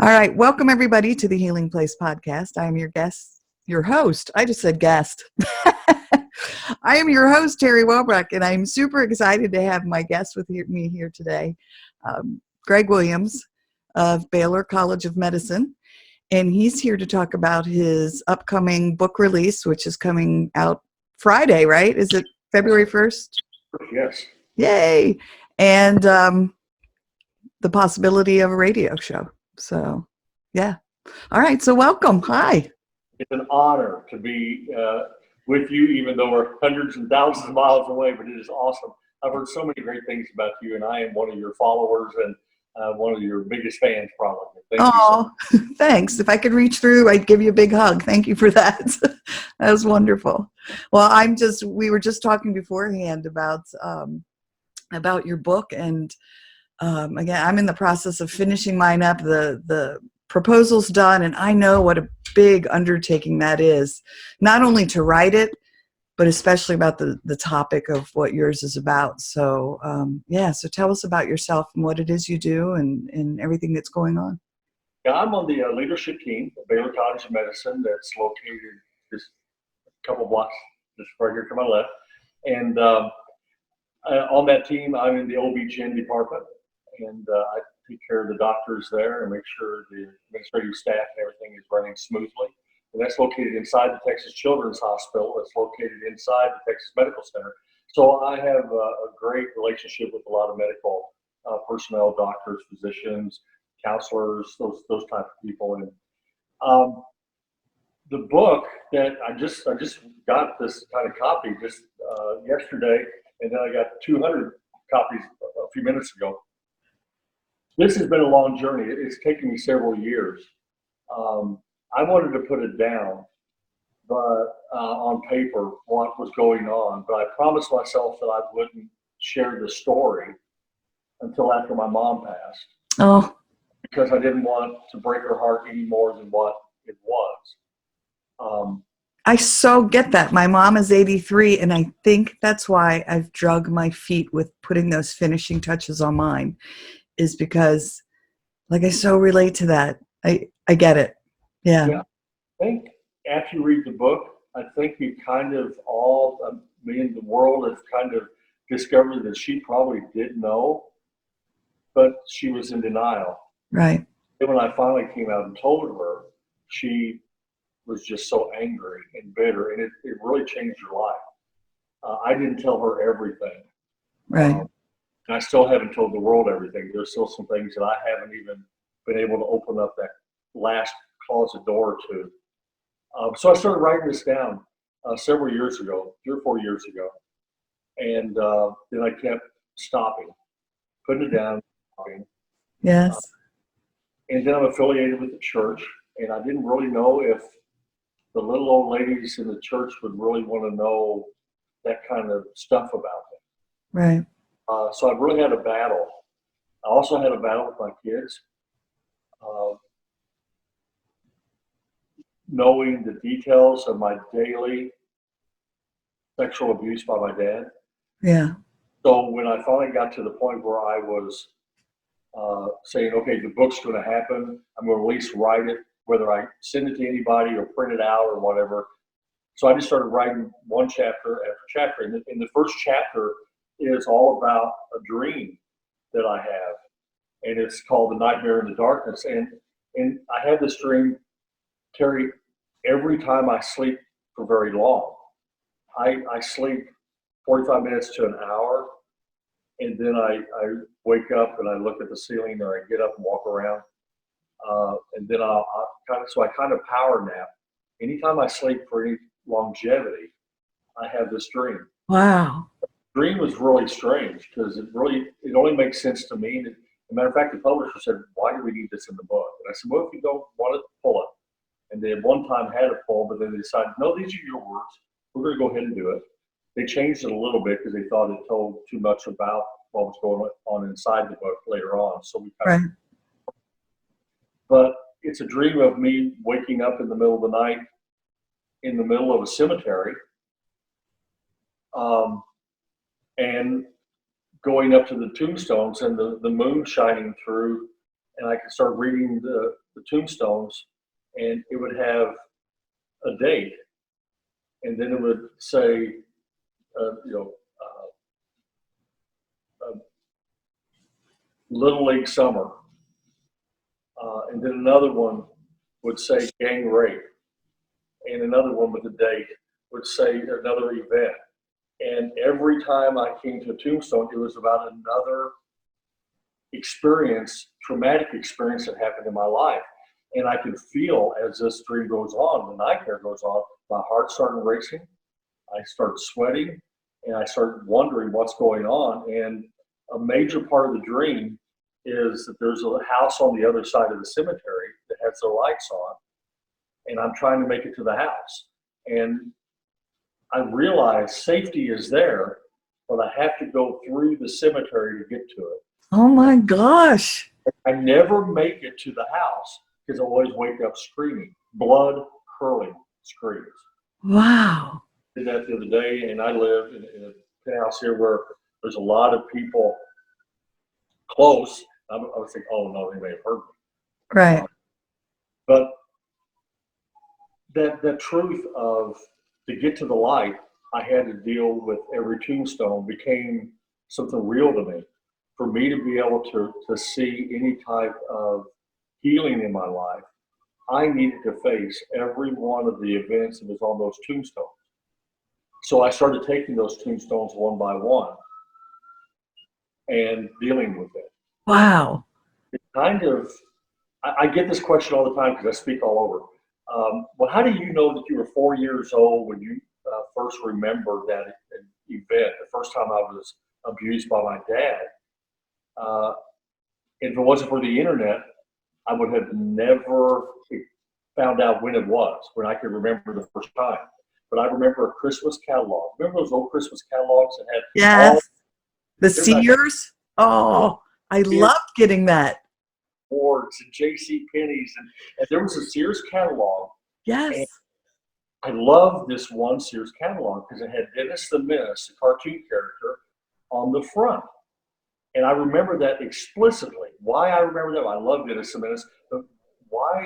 All right. Welcome, everybody, to the Healing Place podcast. I am your host. I just said guest. I am your host, Teri Wellbrock, and I'm super excited to have my guest with me here today, Greg Williams of Baylor College of Medicine. And he's here to talk about his upcoming book release, which is coming out Friday, right? Is it February 1st? Yes. Yay. And the possibility of a radio show. So, yeah. All right. So welcome. Hi. It's an honor to be with you, even though we're hundreds and thousands of miles away, but it is awesome. I've heard so many great things about you, and I am one of your followers and one of your biggest fans, probably. Oh, thanks. If I could reach through, I'd give you a big hug. Thank you for that. That was wonderful. Well, we were just talking beforehand about your book, and again, I'm in the process of finishing mine up. The proposal's done, and I know what a big undertaking that is, not only to write it, but especially about the topic of what yours is about. So, so tell us about yourself and what it is you do and everything that's going on. Yeah, I'm on the leadership team at Baylor College of Medicine that's located just a couple blocks just right here to my left. And on that team, I'm in the OB-GYN department, and I take care of the doctors there and make sure the administrative staff and everything is running smoothly. And that's located inside the Texas Children's Hospital. It's located inside the Texas Medical Center. So I have a great relationship with a lot of medical personnel, doctors, physicians, counselors, those type of people. And the book that I just got this kind of copy just yesterday, and then I got 200 copies a few minutes ago. This has been a long journey. It's taken me several years. I wanted to put it down, but on paper, what was going on. But I promised myself that I wouldn't share the story until after my mom passed. Oh. Because I didn't want to break her heart any more than what it was. I so get that. My mom is 83, and I think that's why I've drug my feet with putting those finishing touches on mine, is because, like, I so relate to that. I get it. Yeah. I think after you read the book, I think you kind of me and the world have kind of discovered that she probably did know, but she was in denial. Right. And when I finally came out and told her, she was just so angry and bitter, and it really changed her life. I didn't tell her everything. Right. And I still haven't told the world everything. There's still some things that I haven't even been able to open up that last closet door to. So I started writing this down several years ago, 3 or 4 years ago. And then I kept stopping, putting it down, stopping. Yes. And then I'm affiliated with the church, and I didn't really know if the little old ladies in the church would really want to know that kind of stuff about me. Right. So I really had a battle. I also had a battle with my kids, knowing the details of my daily sexual abuse by my dad. Yeah. So when I finally got to the point where I was saying, okay, the book's going to happen, I'm going to at least write it, whether I send it to anybody or print it out or whatever. So I just started writing one chapter after chapter. And the first chapter is all about a dream that I have. And it's called The Nightmare in the Darkness. And I had this dream, Teri, every time I sleep for very long. I sleep 45 minutes to an hour, and then I wake up and I look at the ceiling, or I get up and walk around. And then I kind of power nap. Anytime I sleep for any longevity, I have this dream. Wow. The dream was really strange because it only makes sense to me. As a matter of fact, the publisher said, "Why do we need this in the book?" And I said, "Well, if you don't want it, pull it." And they at one time had a pull, but then they decided, "No, these are your words. We're going to go ahead and do it." They changed it a little bit because they thought it told too much about what was going on inside the book later on. So we kind of. But it's a dream of me waking up in the middle of the night, in the middle of a cemetery, and going up to the tombstones and the moon shining through, and I can start reading the the tombstones, and it would have a date, and then it would say, Little League Summer, and then another one would say gang rape, and another one with a date would say another event. And every time I came to a tombstone, it was about another experience, traumatic experience that happened in my life. And I could feel as this dream goes on, the nightmare goes on, my heart started racing. I started sweating, and I started wondering what's going on. And a major part of the dream is that there's a house on the other side of the cemetery that has the lights on, and I'm trying to make it to the house. And I realize safety is there, but I have to go through the cemetery to get to it. Oh my gosh. I never make it to the house because I always wake up screaming, blood curdling screams. Wow. I did that the other day, and I live in a penthouse here where there's a lot of people close. I would think, oh no, they may have heard me. Right. But that truth of, to get to the light, I had to deal with every tombstone became something real to me. For me to be able to see any type of healing in my life, I needed to face every one of the events that was on those tombstones. So I started taking those tombstones one by one and dealing with it. Wow. It kind of, I get this question all the time because I speak all over. Well, how do you know that you were 4 years old when you first remember that event, the first time I was abused by my dad? If it wasn't for the internet, I would have never found out when it was, when I could remember the first time. But I remember a Christmas catalog. Remember those old Christmas catalogs that had Yes. The everybody- Sears? Oh, I loved getting that. Wards and J.C. Penney's, and there was a Sears catalog. Yes. And I loved this one Sears catalog because it had Dennis the Menace, the cartoon character, on the front. And I remember that explicitly. Why I remember that? I love Dennis the Menace, but why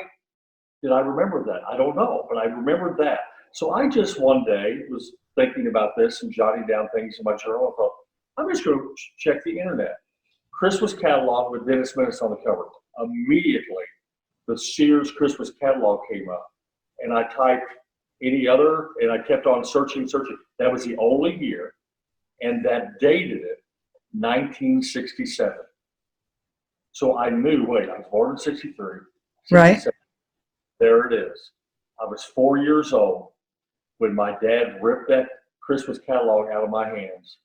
did I remember that? I don't know, but I remembered that. So I just one day was thinking about this and jotting down things in my journal. I thought, I'm just going to check the internet. Christmas catalog with Dennis Menace on the cover. Immediately, the Sears Christmas catalog came up, and I typed any other, and I kept on searching. That was the only year, and that dated it 1967. So I knew, wait, I was born in 63. Right. There it is. I was 4 years old when my dad ripped that Christmas catalog out of my hands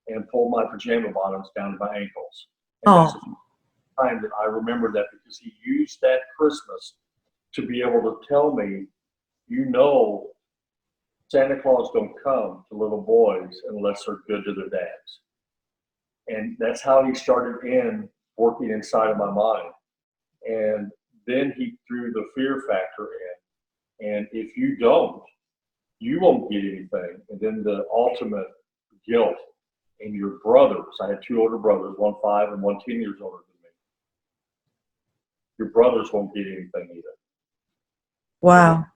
and pulled my pajama bottoms down to my ankles. And that's the time that I remember that, because he used that Christmas to be able to tell me, you know, Santa Claus don't come to little boys unless they're good to their dads. And that's how he started working inside of my mind. And then he threw the fear factor in. And if you don't, you won't get anything. And then the ultimate guilt. And your brothers, I had two older brothers, one 5 and one 10 years older than me. Your brothers won't get anything either. Wow.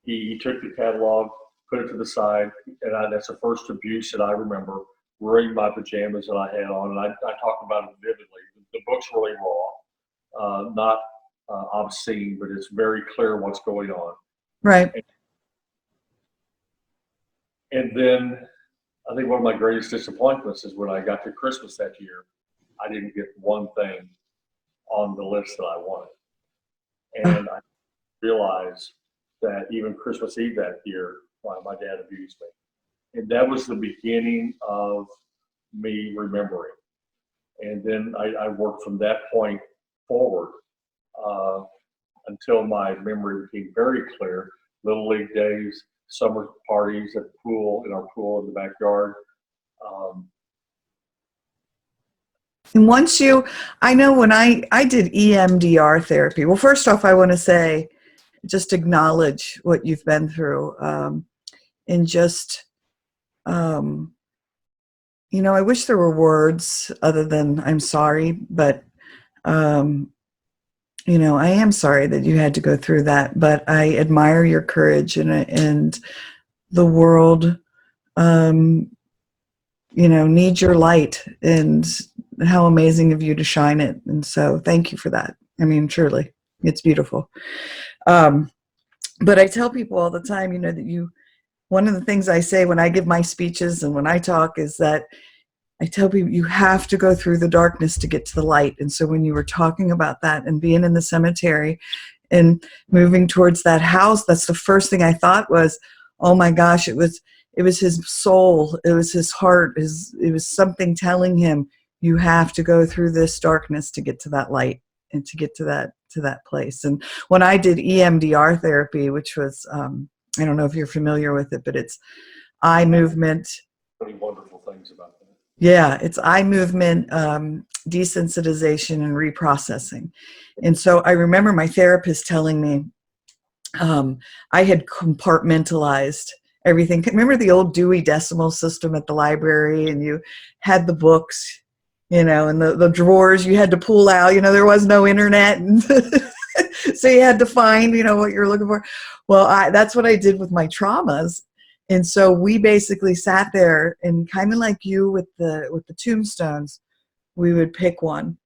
He took the catalog, put it to the side, and that's the first abuse that I remember, wearing my pajamas that I had on. And I talk about it vividly. The book's really raw, not obscene, but it's very clear what's going on. Right. And then I think one of my greatest disappointments is when I got to Christmas that year, I didn't get one thing on the list that I wanted. And I realized that even Christmas Eve that year, my dad abused me. And that was the beginning of me remembering. And then I worked from that point forward until my memory became very clear. Little League days, summer parties at the pool, in our pool in the backyard. And once I know when I did EMDR therapy, well, first off, I want to say, just acknowledge what you've been through. And just, I wish there were words other than I'm sorry, but you know, I am sorry that you had to go through that, but I admire your courage, and the world, um, you know, needs your light, and how amazing of you to shine it. And so thank you for that. I mean, truly, it's beautiful. Um, but I tell people all the time, you know, that one of the things I say when I give my speeches and when I talk is that I tell people you have to go through the darkness to get to the light. And so when you were talking about that and being in the cemetery and moving towards that house, that's the first thing I thought was, oh my gosh, it was his soul, it was his heart, it was something telling him, you have to go through this darkness to get to that light and to get to that place. And when I did EMDR therapy, which was I don't know if you're familiar with it, but it's eye movement. Many wonderful things about that. Yeah, it's eye movement, desensitization, and reprocessing. And so I remember my therapist telling me I had compartmentalized everything. Remember the old Dewey Decimal System at the library, and you had the books, you know, and the drawers you had to pull out. You know, there was no internet, and so you had to find, you know, what you're looking for. Well, that's what I did with my traumas. And so we basically sat there, and kind of like you with the tombstones, we would pick one.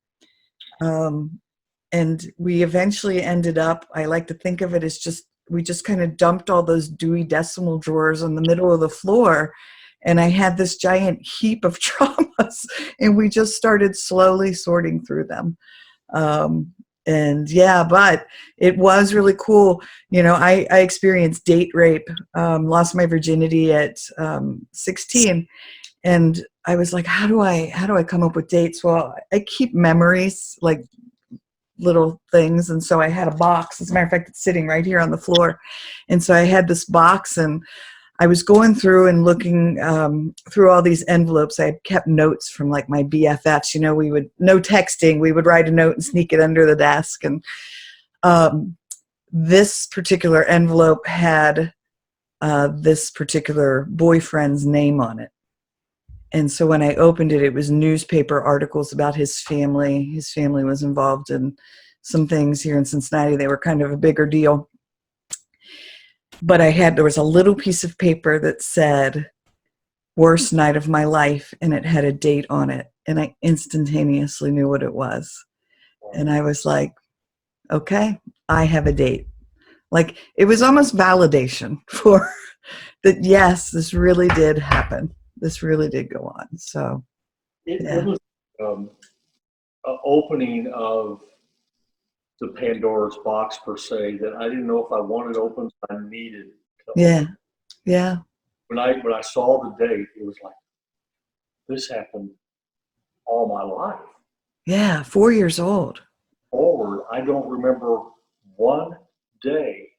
And we eventually ended up, I like to think of it as we just kind of dumped all those Dewey Decimal drawers in the middle of the floor. And I had this giant heap of traumas, and we just started slowly sorting through them. And yeah, but it was really cool. You know, I experienced date rape, lost my virginity at 16. And I was like, how do I come up with dates? Well, I keep memories, like little things. And so I had a box. As a matter of fact, it's sitting right here on the floor. And so I had this box, and I was going through and looking through all these envelopes. I had kept notes from like my BFFs. You know, no texting. We would write a note and sneak it under the desk. And this particular envelope had this particular boyfriend's name on it. And so when I opened it, it was newspaper articles about his family. His family was involved in some things here in Cincinnati. They were kind of a bigger deal. But there was a little piece of paper that said, worst night of my life, and it had a date on it. And I instantaneously knew what it was. And I was like, okay, I have a date. Like, it was almost validation for that, yes, this really did happen. This really did go on. So it was an opening of the Pandora's box per se that I didn't know if I wanted open, I needed to open. Yeah. When I saw the date, it was like, this happened all my life. Yeah, 4 years old. Forward, I don't remember one day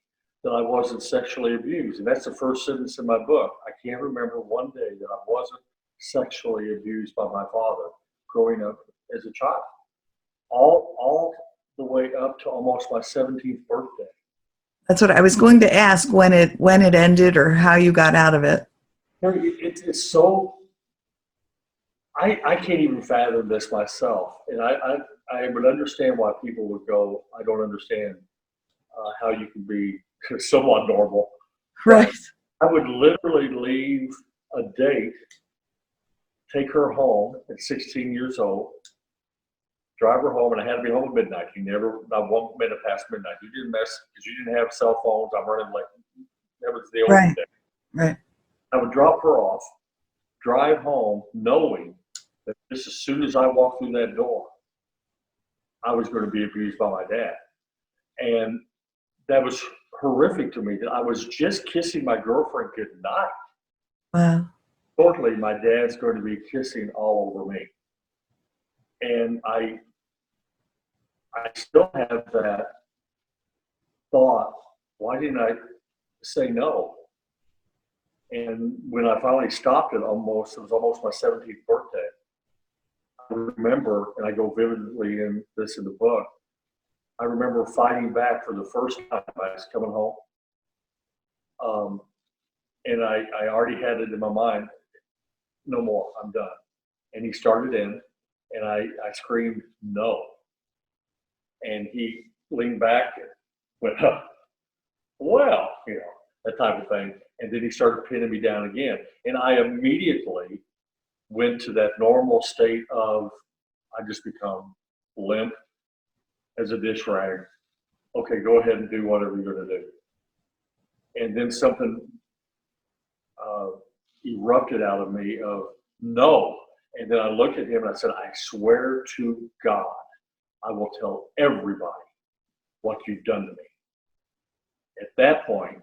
that I wasn't sexually abused. And that's the first sentence in my book. I can't remember one day that I wasn't sexually abused by my father growing up as a child. All the way up to almost my 17th birthday. That's what I was going to ask, when it ended or how you got out of it. It's so, I can't even fathom this myself. And I would understand why people would go, I don't understand how you can be somewhat normal. Right. I would literally leave a date, take her home at 16 years old, drive her home, and I had to be home at midnight. Not 1 minute past midnight. You didn't mess, because you didn't have cell phones. I'm running late. That was the old day. Right. I would drop her off, drive home, knowing that just as soon as I walked through that door, I was going to be abused by my dad. And that was horrific to me, that I was just kissing my girlfriend goodnight. Wow. Shortly, my dad's going to be kissing all over me. And I still have that thought, why didn't I say no? And when I finally stopped it, it was almost my 17th birthday. I remember, and I go vividly in this in the book, I remember fighting back for the first time. I was coming home. And I already had it in my mind, no more, I'm done. And he started in, and I screamed no. And he leaned back and went, huh, well, that type of thing. And then he started pinning me down again. And I immediately went to that normal state of, I just become limp as a dish rag. Okay, go ahead and do whatever you're going to do. And then something erupted out of me of no. And then I looked at him and I said, I swear to God, I will tell everybody what you've done to me. At that point,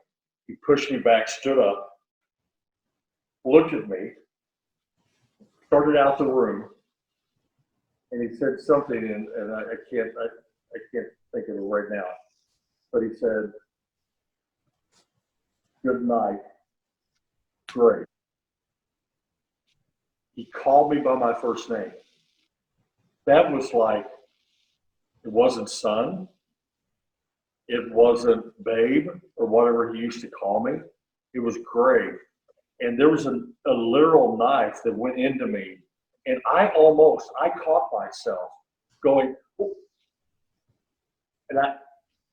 he pushed me back, stood up, looked at me, started out the room, and he said something, and I can't think of it right now, but he said, good night, great. He called me by my first name. That was like, it wasn't son, it wasn't babe, or whatever he used to call me. It was Greg. And there was a literal knife that went into me. And I caught myself going, oh. And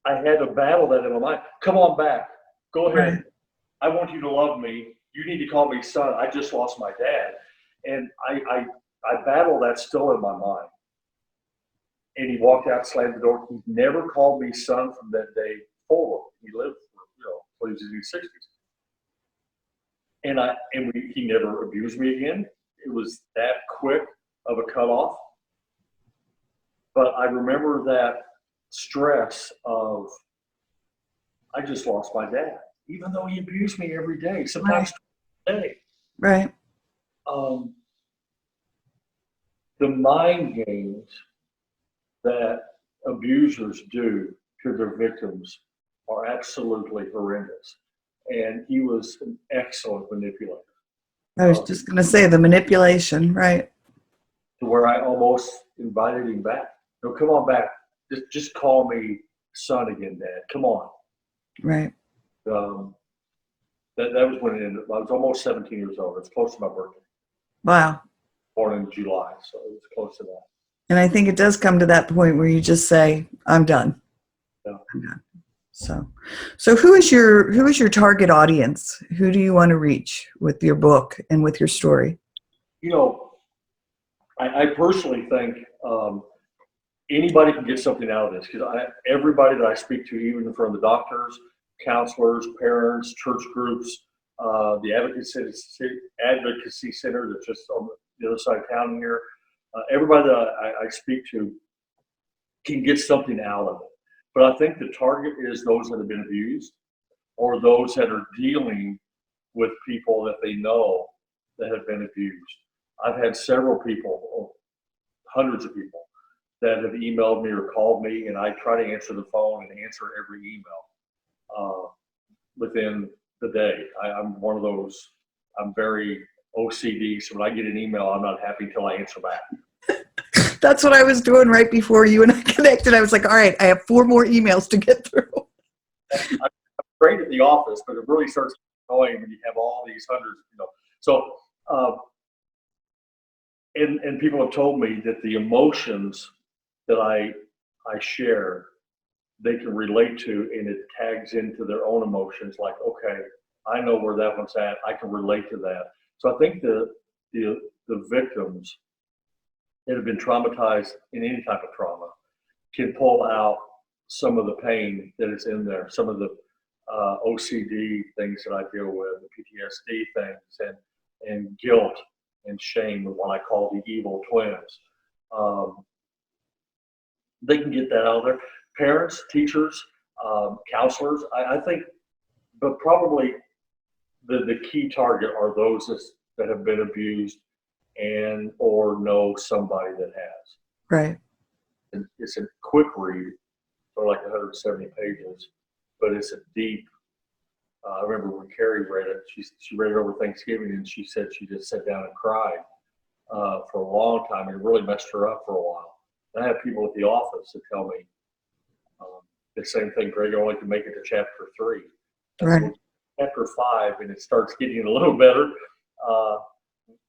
I had to battle that in my mind. Come on back. Go ahead. Right. I want you to love me. You need to call me son. I just lost my dad. And I battle that still in my mind. And he walked out, slammed the door. He never called me son from that day forward. He lived for, he was in his 60s. And he never abused me again. It was that quick of a cutoff. But I remember that stress of, I just lost my dad, even though he abused me every day, sometimes every day. Right. The mind games that abusers do to their victims are absolutely horrendous. And he was an excellent manipulator. I was just going to say the manipulation, right? To where I almost invited him back. No, come on back. Just call me son again, Dad. Come on. Right. That was when it ended. I was almost 17 years old. It's close to my birthday. Wow. Born in July, so it was close to that. And I think it does come to that point where you just say, I'm done. Yeah. I'm done. So who is your target audience? Who do you want to reach with your book and with your story? I personally think anybody can get something out of this, because everybody that I speak to, even from the doctors, counselors, parents, church groups, the advocacy center that's just on the other side of town here, everybody that I speak to can get something out of it. But I think the target is those that have been abused, or those that are dealing with people that they know that have been abused. I've had several people, hundreds of people, that have emailed me or called me, and I try to answer the phone and answer every email within the day. I'm one of those, I'm very OCD, so when I get an email, I'm not happy until I answer back. That's what I was doing right before you and I connected. I was like, all right, I have 4 more emails to get through. I'm great at the office, but it really starts annoying when you have all these hundreds, So, and people have told me that the emotions that I share, they can relate to, and it tags into their own emotions. Like, okay, I know where that one's at. I can relate to that. So I think the victims that have been traumatized in any type of trauma can pull out some of the pain that is in there, some of the OCD things that I deal with, the PTSD things, and guilt and shame, what I call the evil twins. They can get that out of there. Parents, teachers, counselors, I think, but probably the key target are those that have been abused and or know somebody that has. Right. And it's a quick read, for like 170 pages, but it's a deep. I remember when Carrie read it, she read it over Thanksgiving, and she said she just sat down and cried for a long time, and it really messed her up for a while. And I have people at the office that tell me the same thing, Greg, I only can make it to chapter 3. Right. Chapter 5, and it starts getting a little better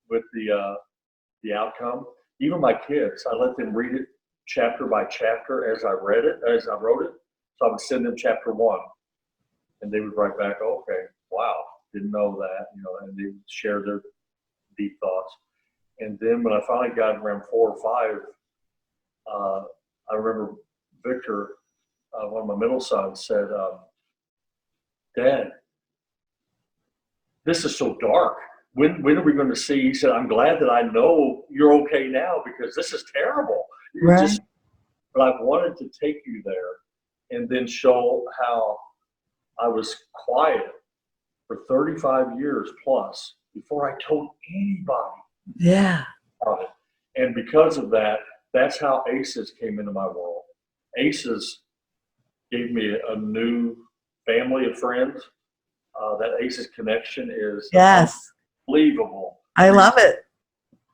with the outcome. Even my kids, I let them read it chapter by chapter as I wrote it. So I would send them chapter 1, and they would write back, okay, wow, didn't know that, and they would share their deep thoughts. And then when I finally got around 4 or 5, I remember Victor, one of my middle sons, said, Dad, this is so dark. When are we going to see? He said, I'm glad that I know you're okay now, because this is terrible. Right. But I wanted to take you there and then show how I was quiet for 35 years plus before I told anybody Yeah. about it. And because of that, that's how ACEs came into my world. ACEs gave me a new family of friends. That ACEs connection is Yes. unbelievable. I love it.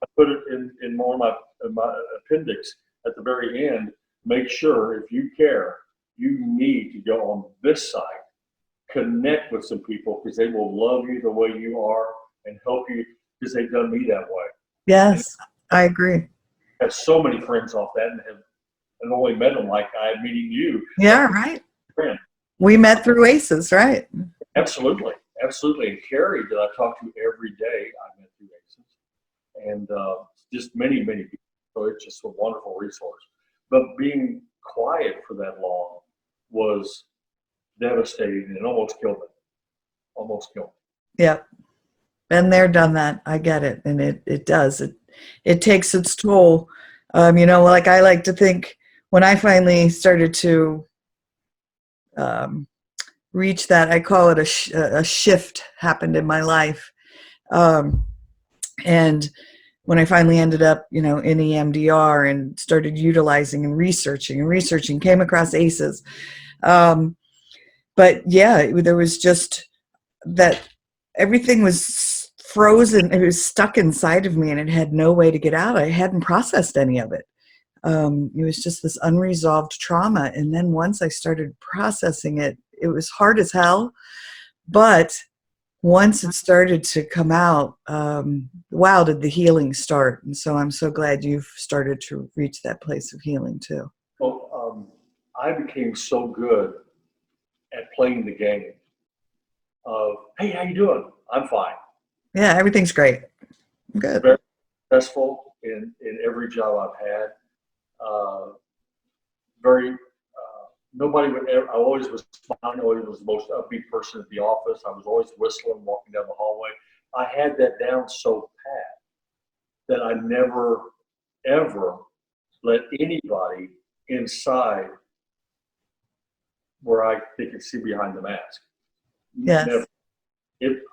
I put it in more of my appendix at the very end. Make sure, if you care, you need to go on this site, connect with some people, because they will love you the way you are and help you, because they've done me that way. Yes, I agree. I have so many friends off that, and only met them like I'm meeting you. Yeah, right. Friend. We met through ACEs, right? Absolutely. And Carrie, that I talk to every day, I met through ACEs, and just many people. So it's just a wonderful resource. But being quiet for that long was devastating, and it almost killed me. Yep. Been there, done that. I get it. And it does. It takes its toll. Like I like to think, when I finally started to reach that, I call it a shift happened in my life. And when I finally ended up, in EMDR and started utilizing and researching, came across ACEs. But yeah, there was just that everything was frozen. It was stuck inside of me, and it had no way to get out. I hadn't processed any of it. It was just this unresolved trauma. And then once I started processing it, it was hard as hell. But once it started to come out, wow, did the healing start. And so I'm so glad you've started to reach that place of healing too. Well, I became so good at playing the game of, hey, how you doing? I'm fine. Yeah, everything's great. I'm good. Very successful in every job I've had. Nobody would ever, I always was smiling, always was the most upbeat person at the office. I was always whistling, walking down the hallway. I had that down so pat that I never, ever let anybody inside where they could see behind the mask. Yes. Never.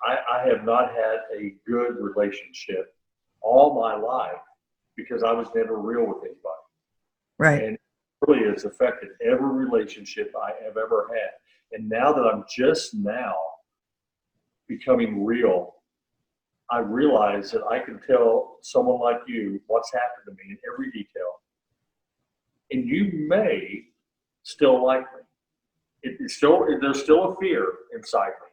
I have not had a good relationship all my life because I was never real with anybody. Right. And really it's affected every relationship I have ever had. And now that I'm just now becoming real, I realize that I can tell someone like you what's happened to me in every detail. And you may still like me. There's still a fear inside me.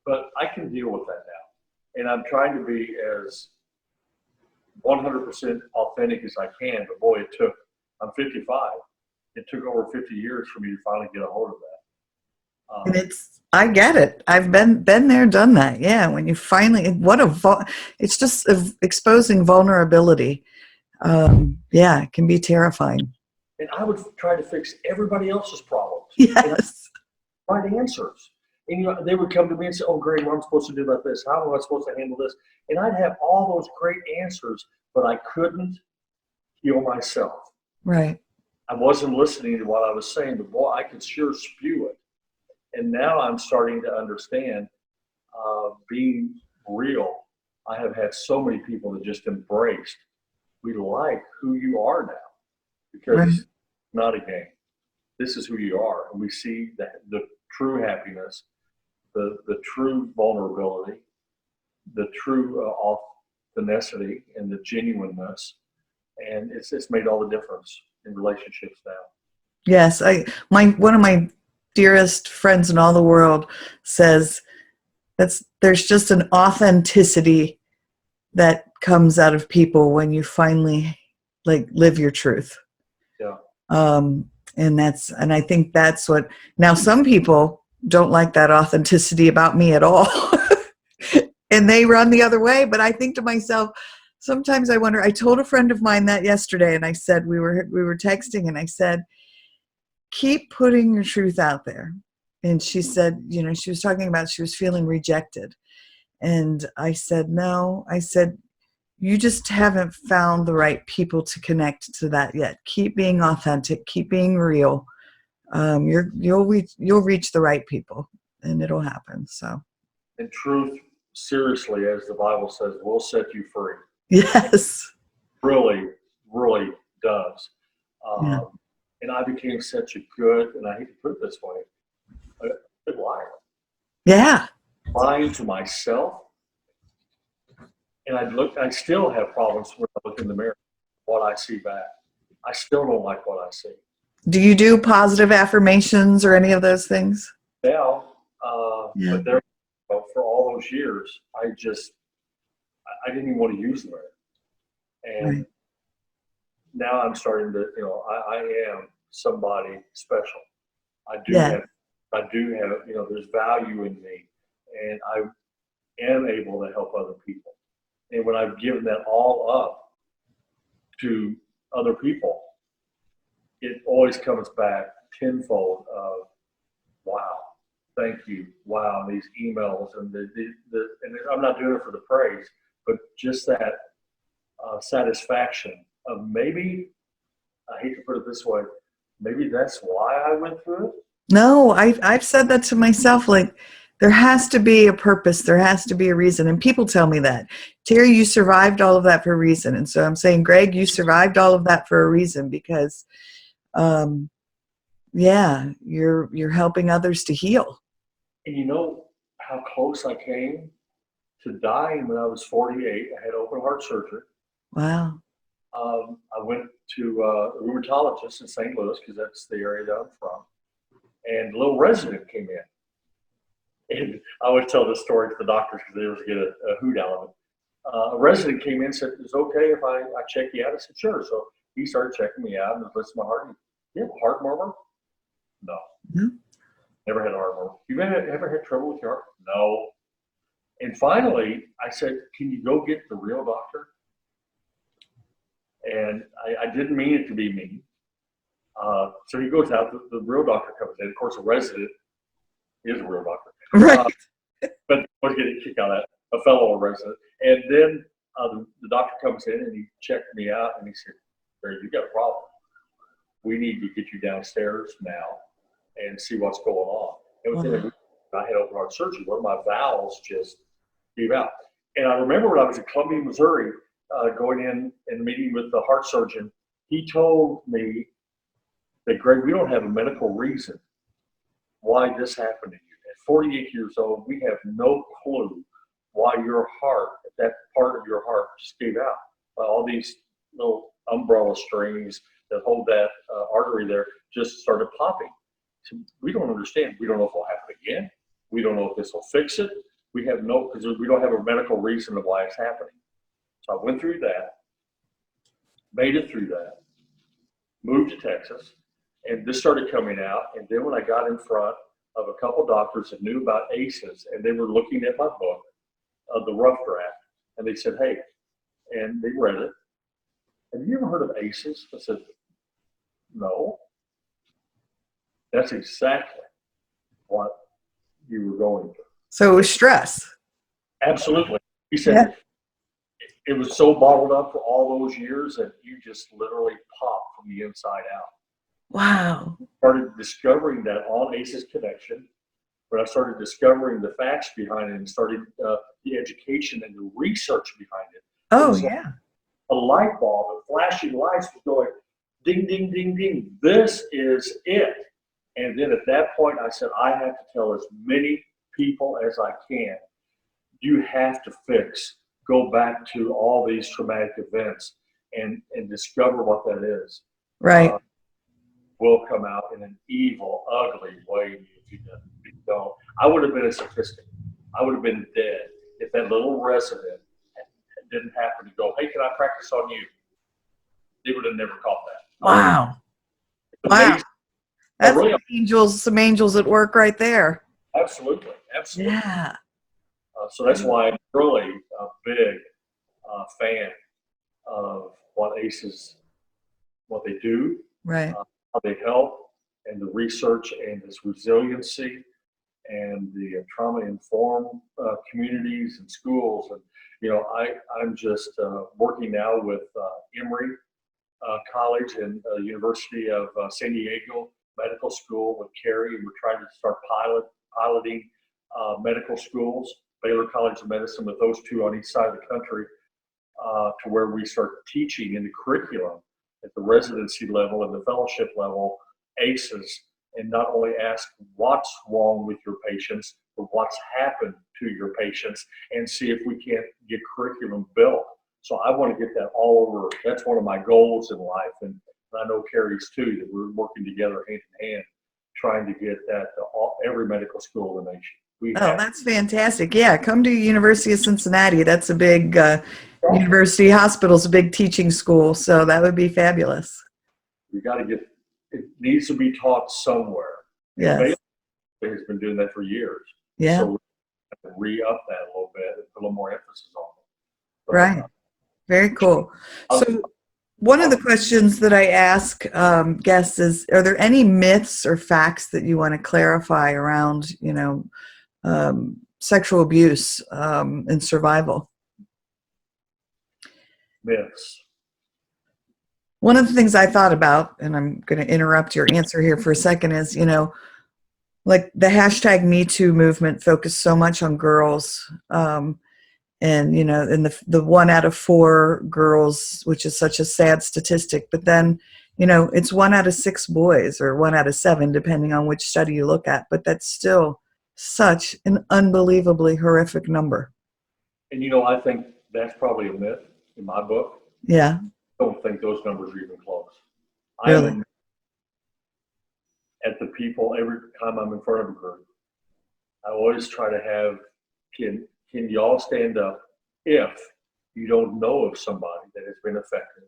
But I can deal with that now. And I'm trying to be as 100% authentic as I can. But boy, I'm 55. It took over 50 years for me to finally get a hold of that. And I get it. I've been there, done that. Yeah. When you finally, it's just exposing vulnerability. Yeah, it can be terrifying. And I would try to fix everybody else's problems. Yes. And find answers. And they would come to me and say, oh, great, what am I supposed to do about this? How am I supposed to handle this? And I'd have all those great answers, but I couldn't heal myself. Right. I wasn't listening to what I was saying, but boy, I could sure spew it. And now I'm starting to understand being real. I have had so many people that just embraced, we like who you are now, because Right. It's not a game. This is who you are. And we see the true happiness, the true vulnerability, the true authenticity, and the genuineness. And it's made all the difference in relationships now. Yes. One of my dearest friends in all the world says there's just an authenticity that comes out of people when you finally live your truth. Yeah. And I think that's what, now some people don't like that authenticity about me at all. And they run the other way. But I think to myself, sometimes I wonder, I told a friend of mine that yesterday, and I said, we were texting, and I said, keep putting your truth out there. And she said, she was talking about, she was feeling rejected. And I said, no, I said, you just haven't found the right people to connect to that yet. Keep being authentic, keep being real. You'll reach the right people, and it'll happen. So, And truth, seriously, as the Bible says, will set you free. yes. Really, really does. Yeah. And I became such a good, and I hate to put it this way, a good liar. Yeah. Lying to myself. And I still have problems when I look in the mirror, what I see back. I still don't like what I see. Do you do positive affirmations or any of those things? Now, Yeah. but there, for all those years, I didn't even want to use them. And Right. now I'm starting to, I am somebody special. I do Yeah. have, there's value in me, and I am able to help other people. And when I've given that all up to other people, it always comes back tenfold of, wow, thank you, wow, these emails and and I'm not doing it for the praise, but just that satisfaction of maybe, I hate to put it this way, maybe that's why I went through it. No, I've said that to myself, like, there has to be a purpose. There has to be a reason. And people tell me that. Terry, you survived all of that for a reason. And so I'm saying, Greg, you survived all of that for a reason, because, yeah, you're helping others to heal. And you know how close I came to dying when I was 48. I had open heart surgery. Wow. I went to a rheumatologist in St. Louis, because that's the area that I'm from. And a little resident came in. And I always tell this story to the doctors because they always get a hoot out of it. A resident came in and said, "Is it okay if I check you out?" I said, "Sure." So he started checking me out and was listening to my heart. Do you have a heart murmur? No. Mm-hmm. Never had a heart murmur. You ever had trouble with your heart? No. And finally, I said, "Can you go get the real doctor?" And I didn't mean it to be mean. So he goes out, the real doctor comes in. Of course, a resident is a real doctor. Right. But I was getting a kick out of that, a fellow resident. And then the doctor comes in and he checked me out and he said, "Barry, you got a problem. We need to get you downstairs now and see what's going on." And within a week, I had open heart surgery. One of my valves just gave out. And I remember when I was in Columbia, Missouri, going in and meeting with the heart surgeon, he told me that, "Greg, we don't have a medical reason why this happened to you. At 48 years old, we have no clue why your heart, that part of your heart, just gave out. All these little umbrella strings that hold that artery there just started popping. So we don't understand. We don't know if it'll happen again. We don't know if this will fix it. We have because we don't have a medical reason of why it's happening." So I went through that, made it through that, moved to Texas, and this started coming out. And then when I got in front of a couple doctors that knew about ACEs, and they were looking at my book, the rough draft, and they said, "Hey," and they read it, "Have you ever heard of ACEs?" I said, "No." That's exactly what you were going through. So it was stress. Absolutely. He said, Yeah. it was so bottled up for all those years that you just literally popped from the inside out. Wow. Started discovering that on ACEs connection, but I started discovering the facts behind it and started the education and the research behind it. Oh, It yeah. a light bulb, and flashing lights was going ding, ding, ding, ding. This is it. And then at that point, I said, I have to tell as many people as I can. You have to go back to all these traumatic events and discover what that is. Right. Will come out in an evil, ugly way if you don't. I would have been a statistic. I would have been dead if that little resident didn't happen to go, "Hey, can I practice on you?" They would have never caught that. Wow. Wow. amazing. That's Really, some angels at work right there. absolutely, absolutely. Yeah. So that's why I'm really a big fan of what ACEs, what they do, Right. how they help, and the research and this resiliency and the trauma-informed communities and schools. And I'm just working now with Emory College and University of San Diego Medical School with Teri, and we're trying to start piloting medical schools, Baylor College of Medicine, with those two on each side of the country, to where we start teaching in the curriculum at the residency level and the fellowship level, ACEs, and not only ask what's wrong with your patients, but what's happened to your patients, and see if we can't get curriculum built. So I want to get that all over. That's one of my goals in life, and I know Carrie's too, that we're working together hand in hand, trying to get that to every medical school in the nation. Oh, that's fantastic. Yeah, come to University of Cincinnati. That's a big university hospital's a big teaching school, so that would be fabulous. We got to get it needs to be taught somewhere. And Yes. Baylor has been doing that for years. Yeah. So we have to re-up that a little bit and put a little more emphasis on it. But, Right. Very cool. So one of the questions that I ask guests is, are there any myths or facts that you want to clarify around, sexual abuse and survival? myths. One of the things I thought about, and I'm going to interrupt your answer here for a second, is, like the hashtag Me Too movement focused so much on girls. And and the 1 out of 4 girls, which is such a sad statistic, but then it's 1 out of 6 boys, or 1 out of 7 depending on which study you look at, but that's still such an unbelievably horrific number. And I think that's probably a myth in my book. Yeah. I don't think those numbers are even close. Really? I'm at the people every time I'm in front of a group. I always try to have, can y'all stand up if you don't know of somebody that has been affected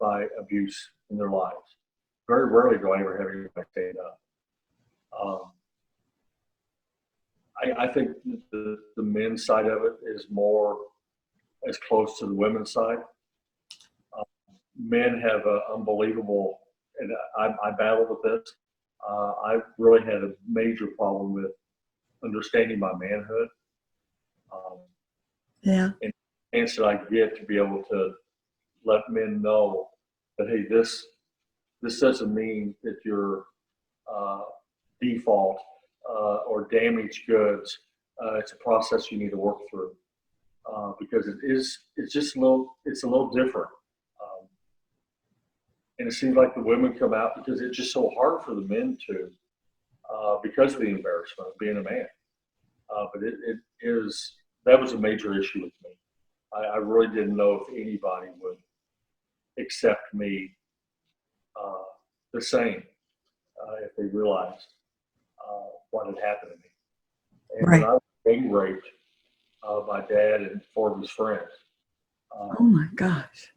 by abuse in their lives? Very rarely do I ever have anybody stand up. I think the men's side of it is more as close to the women's side. Men have an unbelievable, and I battled with this. I really had a major problem with understanding my manhood. Yeah. And the chance that I get to be able to let men know that, hey, this doesn't mean that you're default or damaged goods. It's a process you need to work through because it's just a little different. And it seems like the women come out because it's just so hard for the men to, because of the embarrassment of being a man. But that was a major issue with me. I really didn't know if anybody would accept me the same if they realized what had happened to me. And Right. when I was gang raped by Dad and 4 of his friends. Oh my gosh.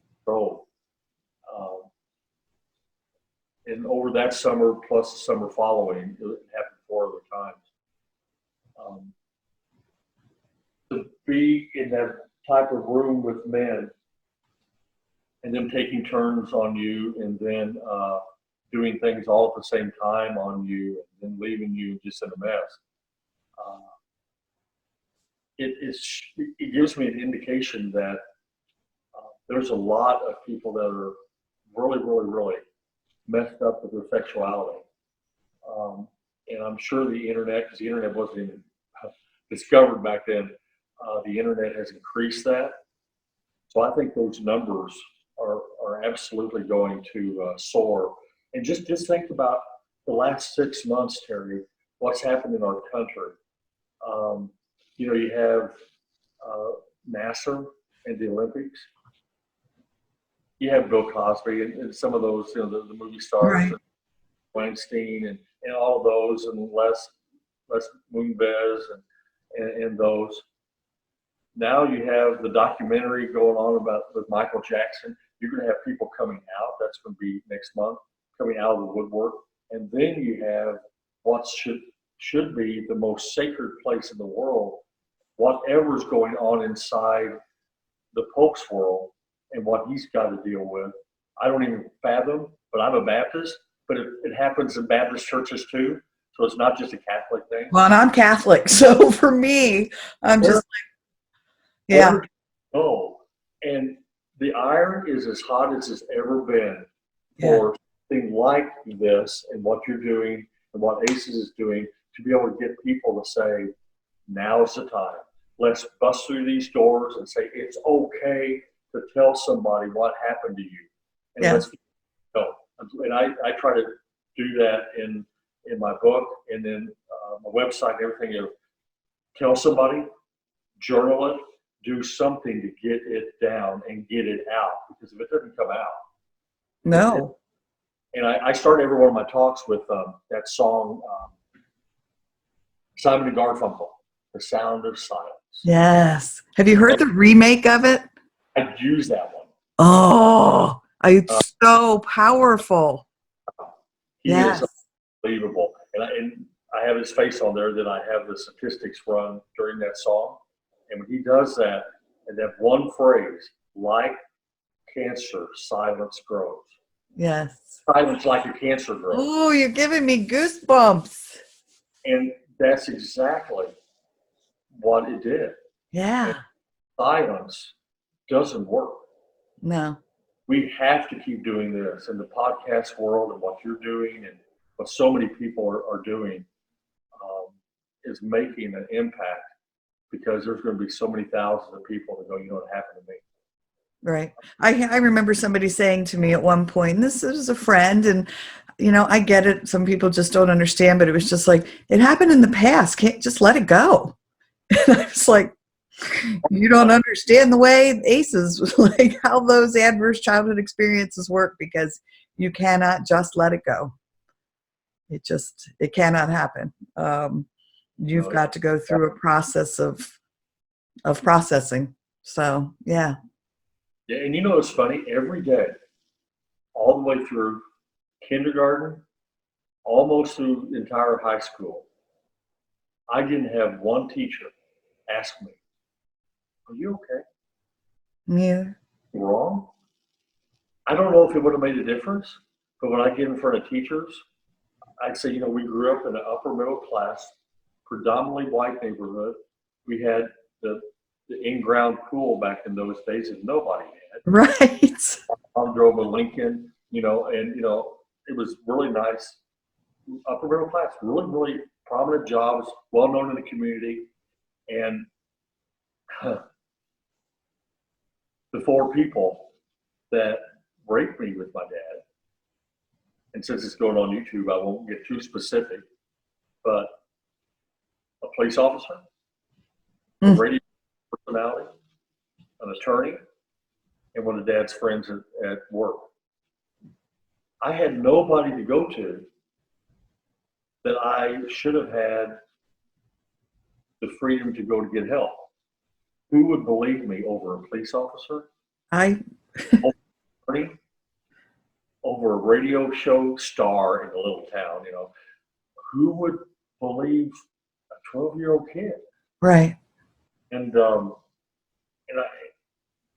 And over that summer plus the summer following, it happened 4 other times. To be in that type of room with men and them taking turns on you and then doing things all at the same time on you and then leaving you just in a mess. It gives me an indication that there's a lot of people that are really, really, really messed up with their sexuality. And I'm sure the internet, because the internet wasn't even discovered back then, the internet has increased that. So I think those numbers are absolutely going to soar. And just think about the last 6 months, Teri, what's happened in our country. You have NASA and the Olympics. You have Bill Cosby and some of those, the movie stars, Right. and Weinstein and all of those, and Les Moonves and those. Now you have the documentary going on with Michael Jackson. You're going to have people coming out. That's going to be next month. coming out of the woodwork. And then you have what should be the most sacred place in the world, whatever's going on inside the Pope's world and what he's got to deal with. I don't even fathom, but I'm a Baptist, but it happens in Baptist churches too. So it's not just a Catholic thing. Well, and I'm Catholic, so for me, I'm just like, yeah. Oh, and the iron is as hot as it's ever been Yeah. for something like this and what you're doing and what ACES is doing to be able to get people to say, now's the time. Let's bust through these doors and say it's okay to tell somebody what happened to you. And Yeah. let's go. And I try to do that in my book and then my website and everything. You know, tell somebody, journal it, do something to get it down and get it out. Because if it doesn't come out, No. and I start every one of my talks with that song, Simon and Garfunkel, "The Sound of Silence." Yes. Have you heard the remake of it? I use that one. Oh, it's so powerful. He Yes. is unbelievable, and I have his face on there. That I have the statistics run during that song, and when he does that, and that one phrase, like cancer, silence grows. Yes. Silence like a cancer grows. Oh, you're giving me goosebumps. And that's exactly what it did. Yeah. Silence doesn't work. No. We have to keep doing this in the podcast world, and what you're doing and what so many people are doing is making an impact, because there's going to be so many thousands of people that go, you know what happened to me. Right. I remember somebody saying to me at one point, and this is a friend, and you know, I get it. Some people just don't understand, but it was just like, it happened in the past. Can't just let it go. And I was like, you don't understand the way ACEs, like how those adverse childhood experiences work, because you cannot just let it go. It cannot happen. You've got to go through a process of processing. So, yeah. Yeah, and you know what's funny? Every day, all the way through kindergarten, almost through the entire high school, I didn't have one teacher ask me, "Are you okay? Yeah. You wrong?" I don't know if it would have made a difference, but when I get in front of teachers, I'd say, you know, we grew up in an upper middle class, predominantly white neighborhood. We had the in-ground pool back in those days that nobody had. Right. My mom drove a Lincoln, you know, and, you know, it was really nice. Upper middle class, really, really prominent jobs, well known in the community. And the four people that raped me with my dad, and since it's going on YouTube, I won't get too specific, but a police officer, a radio personality, an attorney, and one of Dad's friends at work. I had nobody to go to that I should have had the freedom to go to get help. Who would believe me over a police officer? I Over an attorney? Over a radio show star in a little town, you know? Who would believe a 12-year-old kid? right.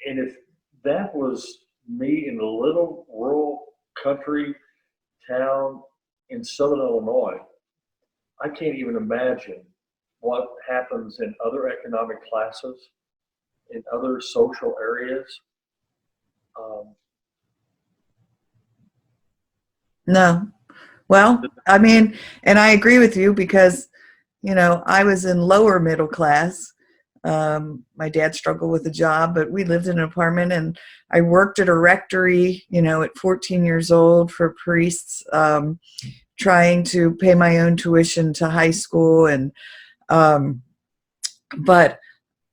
And if that was me in a little rural country town in Southern Illinois, I can't even imagine what happens in other economic classes, in other social areas. No. Well, I mean, and I agree with you, because, you know, I was in lower middle class. My dad struggled with a job, but we lived in an apartment, and I worked at a rectory, you know, at 14 years old for priests, trying to pay my own tuition to high school. And, but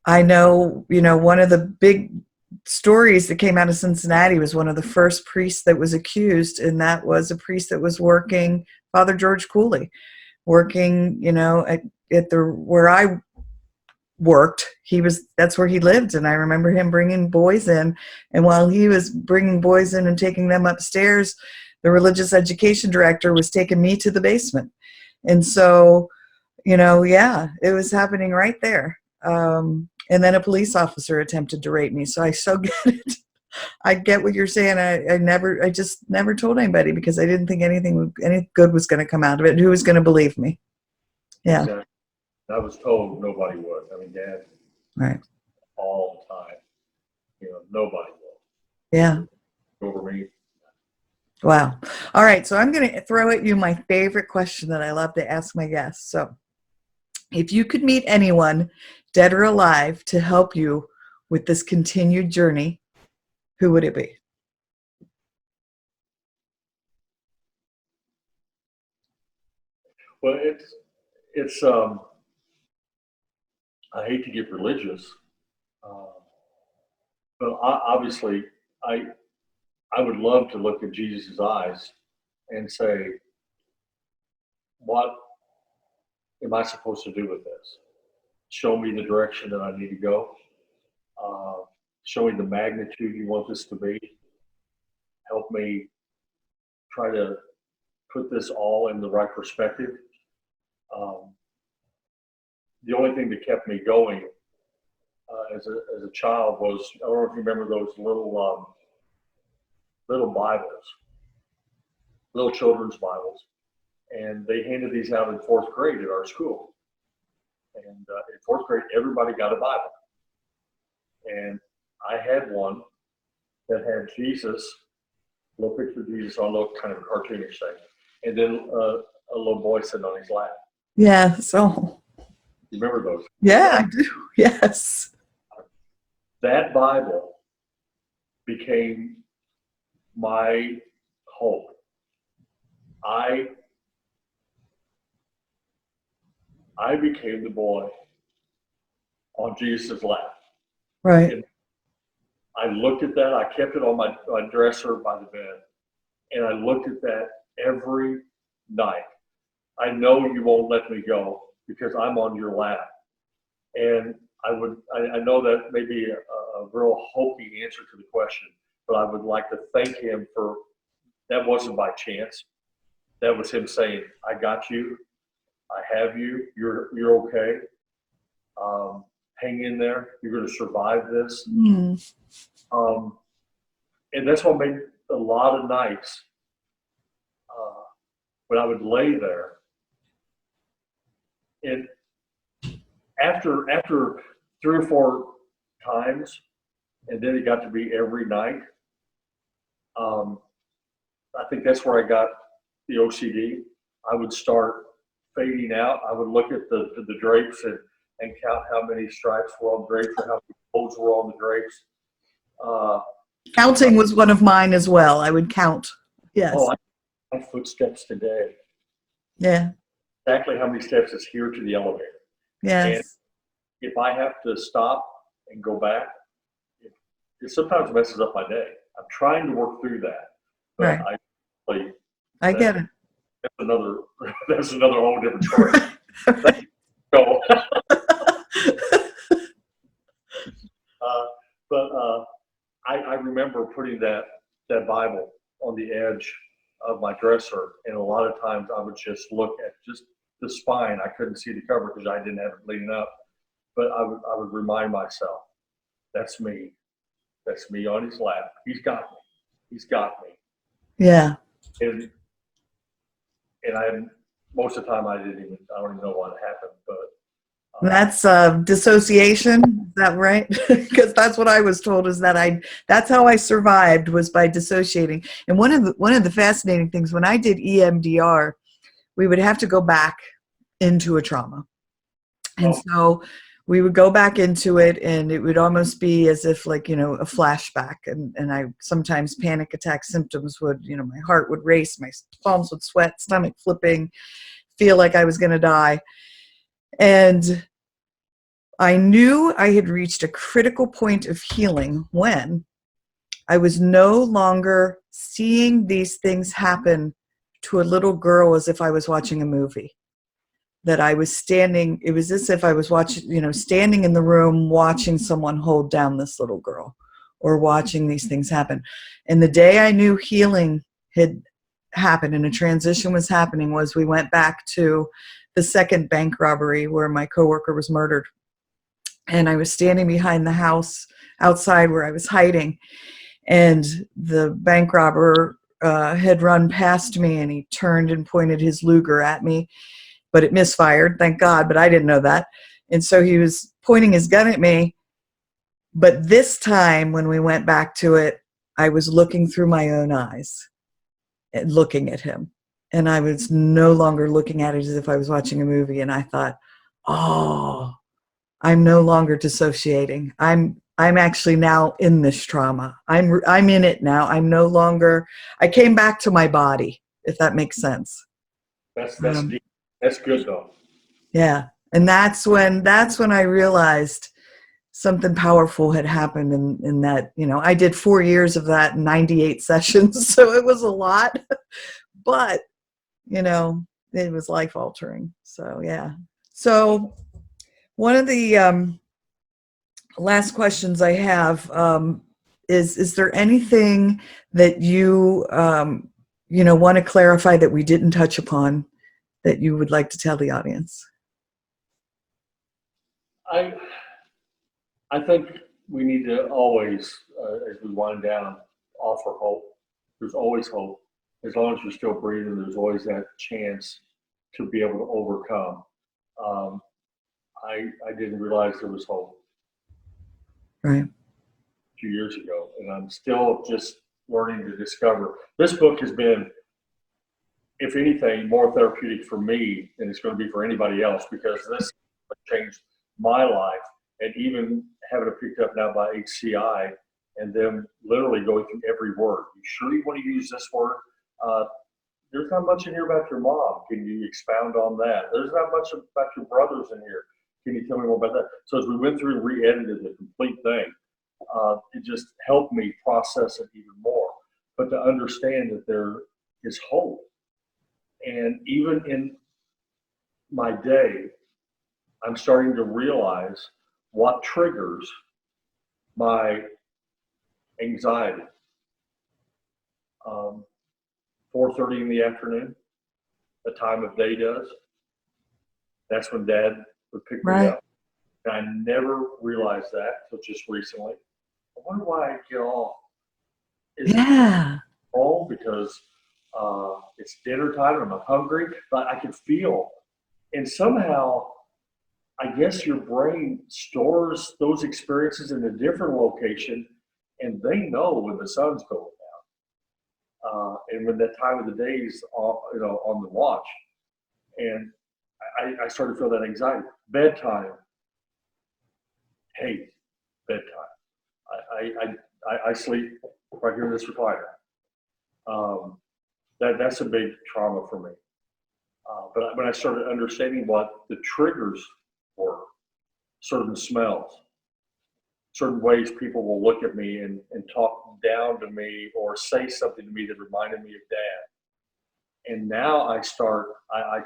I know, you know, one of the big stories that came out of Cincinnati was one of the first priests that was accused, and that was a priest that was working, Father George Cooley, working, you know, at the where I worked. That's where he lived, and I remember him bringing boys in, and while he was bringing boys in and taking them upstairs, the religious education director was taking me to the basement. And so, you know, yeah, it was happening right there. And then a police officer attempted to rape me. So I so get it. I get what you're saying. I just never told anybody because I didn't think any good was going to come out of it. Who was going to believe me? Yeah. Exactly. I was told nobody would. I mean, Dad, Right. all the time, you know, nobody will. Yeah. Over me. Wow. All right. So I'm going to throw at you my favorite question that I love to ask my guests. So if you could meet anyone, dead or alive, to help you with this continued journey, who would it be? Well, it's I hate to get religious, uh, but obviously I would love to look at Jesus' eyes and say, what am I supposed to do with this? Show me the direction that I need to go. Uh, Show me the magnitude you want this to be. Help me try to put this all in the right perspective. Um, the only thing that kept me going as a child was, I don't know if you remember those little Bibles, little children's Bibles, and they handed these out in fourth grade at our school. And in fourth grade, everybody got a Bible, and I had one that had Jesus, a little picture of Jesus on a little kind of a cartoonish thing, and then a little boy sitting on his lap. Yeah. So. You remember those? Yeah, I do. Yes. That Bible became my hope. I became the boy on Jesus' lap. Right. And I looked at that. I kept it on my dresser by the bed, and I looked at that every night. I know you won't let me go because I'm on your lap. And I know that may be a real hokey answer to the question, but I would like to thank him for, that wasn't by chance. That was him saying, I got you. I have you. You're okay. Hang in there. You're going to survive this. Mm. And that's what made a lot of nights when I would lay there. And after 3 or 4 times, and then it got to be every night, I think that's where I got the OCD. I would start fading out. I would look at the drapes and count how many stripes were on the drapes or how many folds were on the drapes. Counting was one of mine as well. I would count. Yes. Oh, my footsteps today. Yeah. Exactly how many steps is here to the elevator. Yes. And if I have to stop and go back, it sometimes messes up my day. I'm trying to work through that. But right. I get it. That's another whole different story. Right. So, I remember putting that Bible on the edge of my dresser, and a lot of times I would just look at just the spine. I couldn't see the cover because I didn't have it leaning up, but I would remind myself, that's me. That's me on his lap. He's got me. He's got me. Yeah. And most of the time I don't even know what happened, but that's dissociation. Is that right? Because that's what I was told, is that that's how I survived, was by dissociating. And one of the fascinating things, when I did EMDR, we would have to go back into a trauma. And so we would go back into it, and it would almost be as if, like, a flashback. And I sometimes panic attack symptoms would, my heart would race, my palms would sweat, stomach flipping, feel like I was going to die. And I knew I had reached a critical point of healing when I was no longer seeing these things happen to a little girl as if I was watching a movie. That I was standing, it was as if I was watching, standing in the room watching someone hold down this little girl, or watching these things happen. And the day I knew healing had happened and a transition was happening was we went back to the second bank robbery where my coworker was murdered. And I was standing behind the house outside where I was hiding. And the bank robber had run past me, and he turned and pointed his Luger at me, but it misfired, thank God, but I didn't know that. And so he was pointing his gun at me. But this time when we went back to it, I was looking through my own eyes and looking at him. And I was no longer looking at it as if I was watching a movie. And I thought, oh, I'm no longer dissociating. I'm actually now in this trauma. I'm in it now. I'm no longer, I came back to my body, if that makes sense. That's deep. That's good though. Yeah. And that's when I realized something powerful had happened in that, I did 4 years of that, 98 sessions. So it was a lot, but it was life altering. So, yeah. So one of the last questions I have is there anything that you, want to clarify that we didn't touch upon that you would like to tell the audience? I think we need to always, as we wind down, offer hope. There's always hope. As long as you're still breathing, there's always that chance to be able to overcome. I didn't realize there was hope. Right. A few years ago, and I'm still just learning to discover. This book has been, if anything, more therapeutic for me than it's going to be for anybody else, because this changed my life. And even having it picked up now by HCI and them literally going through every word. You sure you want to use this word? There's not much in here about your mom. Can you expound on that? There's not much about your brothers in here. Can you tell me more about that? So as we went through and re-edited the complete thing, it just helped me process it even more. But to understand that there is hope. And even in my day, I'm starting to realize what triggers my anxiety. 4:30 in the afternoon, the time of day does. That's when Dad would pick me up. And I never realized that until just recently. I wonder why I get off. Is it all because it's dinner time and I'm hungry, but I can feel. And somehow, I guess your brain stores those experiences in a different location, and they know when the sun's going down. And when that time of the day is on the watch. And I started to feel that anxiety. Bedtime. Hate bedtime. I sleep right here in this recliner. That's a big trauma for me. But when I started understanding what the triggers were, certain smells, certain ways people will look at me and talk down to me or say something to me that reminded me of Dad. And now I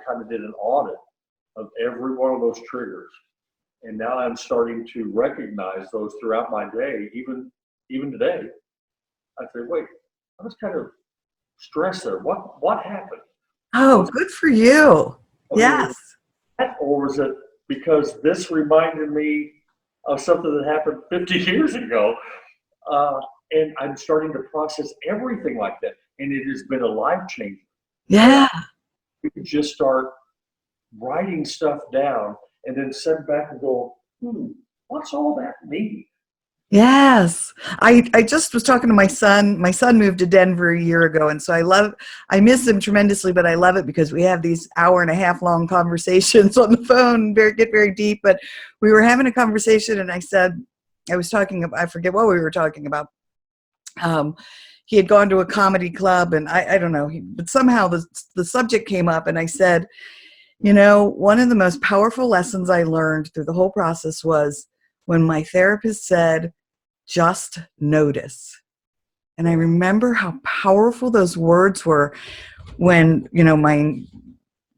kind of did an audit of every one of those triggers. And now I'm starting to recognize those throughout my day, even today. I say, wait, I was kind of stressed there. What happened? Oh, good for you. Yes. Or was it because this reminded me of something that happened 50 years ago? And I'm starting to process everything like that. And it has been a life changer. Yeah. You can just start writing stuff down and then sit back and go, what's all that mean? Yes. I just was talking to my son. My son moved to Denver a year ago, and so I miss him tremendously, but I love it because we have these 1.5 hour long conversations on the phone, get very deep. But we were having a conversation, and I was talking about, I forget what we were talking about. He had gone to a comedy club, and I don't know, but somehow the subject came up, and I said, one of the most powerful lessons I learned through the whole process was when my therapist said, just notice. And I remember how powerful those words were when, my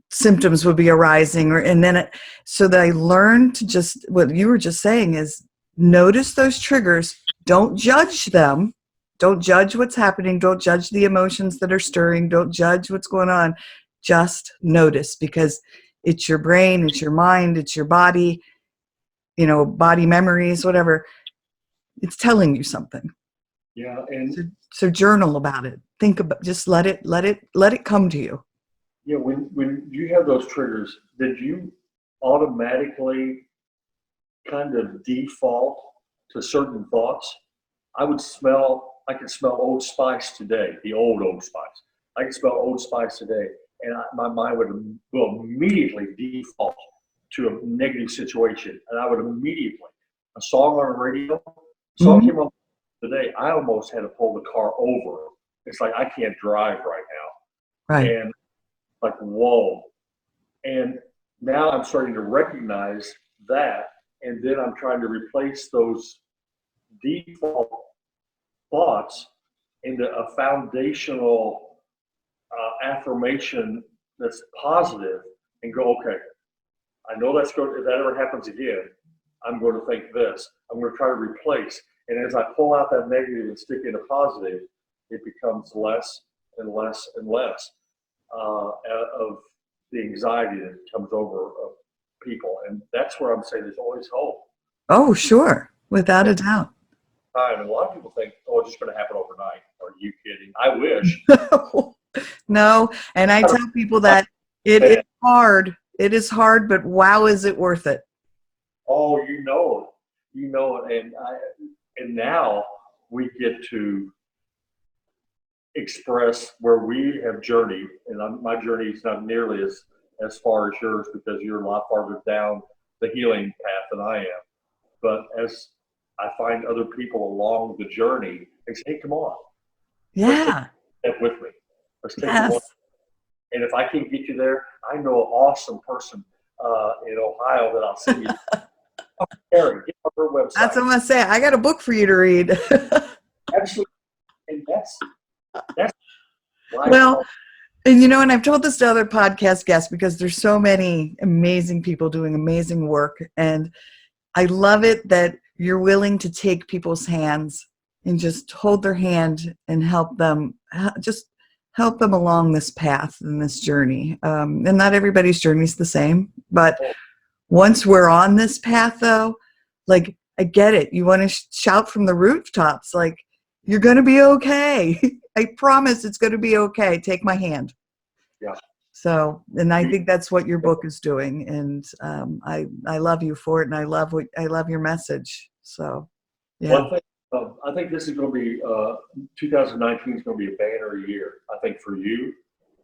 symptoms would be arising, so that I learned to just, what you were just saying is, notice those triggers, don't judge them, don't judge what's happening. Don't judge the emotions that are stirring. Don't judge what's going on. Just notice, because it's your brain, it's your mind, it's your body, body memories, whatever. It's telling you something. Yeah. And So journal about it. Think about, just let it come to you. yeah, when you have those triggers, did you automatically kind of default to certain thoughts? I could smell Old Spice today, the old Old Spice. I could smell Old Spice today, and my mind will immediately default to a negative situation, and I would immediately, a song on the radio, song Mhm. came on today, I almost had to pull the car over. It's like I can't drive right now, Right. and like whoa, and now I'm starting to recognize that, and then I'm trying to replace those default thoughts into a foundational affirmation that's positive, and go, okay, I know that's going. If that ever happens again, I'm going to think this. I'm going to try to replace. And as I pull out that negative and stick in a positive, it becomes less and less and less of the anxiety that comes over people. And that's where I'm saying there's always hope. Oh, sure. Without a doubt. And a lot of people think, oh, it's just going to happen overnight. Are you kidding? I wish. No. And I tell people that it is hard. It is hard, but wow, is it worth it? Oh, you know it, and now we get to express where we have journeyed, and my journey is not nearly as far as yours, because you're a lot farther down the healing path than I am. But as I find other people along the journey, they say, hey, come on, let's take Yeah. a step with me. Let's take it one. Yes. And if I can't get you there, I know an awesome person in Ohio that I'll send you. Oh, Teri, get on her website. That's what I'm going to say. I got a book for you to read. Absolutely. And that's Well, and I've told this to other podcast guests, because there's so many amazing people doing amazing work. And I love it that you're willing to take people's hands and just hold their hand and help them along this path and this journey. And not everybody's journey is the same, but once we're on this path, though, like, I get it. You want to shout from the rooftops, like, you're going to be okay. I promise it's going to be okay. Take my hand. Yeah. So, and I think that's what your book is doing. And I love you for it. And I love your message. So, yeah. One thing, I think this is going to be, 2019 is going to be a banner year. I think for you,